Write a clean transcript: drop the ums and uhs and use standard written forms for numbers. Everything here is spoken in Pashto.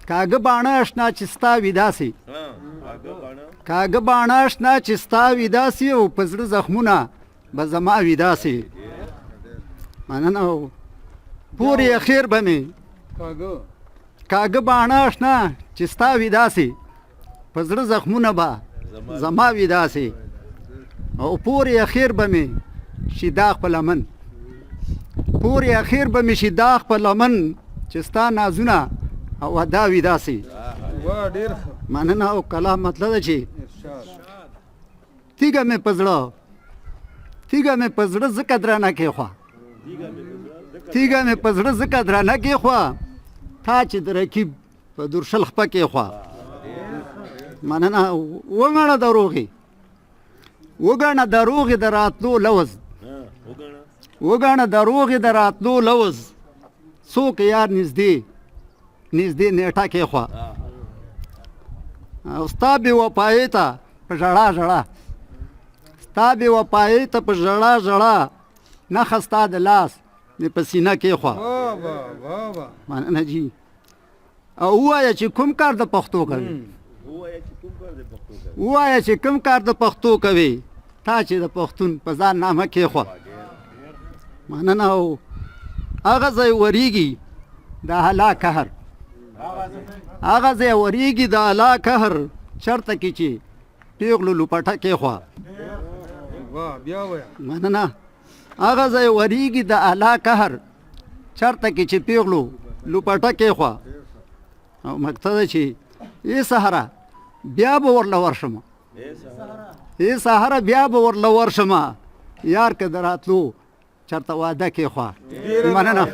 کاږه باڼه اشنا چې ستا ویدا سي کاږه باڼه اشنا چې ستا ویدا سي او په زړه زخمونه به زما ویدا سي مننه پورې اخیر به مې کاږه باڼه اشنا چې ستا ویدا سي په زړه زخمونه به زما ویدا سي او پورې اخیر به مې شي داغ په لمن پورې اخیر به مې شي داغ په لمن چې ستا نازونه او ادا ویدا سي مننه او کلام مطلب ده چې تیږه مې په زړه ځکه درانه کېښوه تیږه مې په زړه ځکه درانه کېښوه تا چې د رقیب په درشل خپه کېښوه مننه وګڼه دروغې د راتلو لوز وګڼه دروغې د راتلو لوز څوک یار نږدې نیټه کېښوه او ستا بې وفایۍ ته په ژړا ژړا نښه ستا د لاس مې په سینه کېښوه مننه جي او ووایه چې کوم کار د پښتو کوي ووایه چې کوم کار د پښتو کوي تا چې د پښتون په ځان نامه کېښوه مننه او هغه ځای ورېږي د الله قهر هغه ځای ورېږي د الله قهر چرته کې چې پیغلو لوپټه کېښوه مننه هغه ځای ورېږي د الله قهر چرته کې چې پیغلو لوپټه کېښوه او مقصد ده چې ای سهاره بیا به ورله ورشمه یار که د راتلو چرته واده کېښوه مننه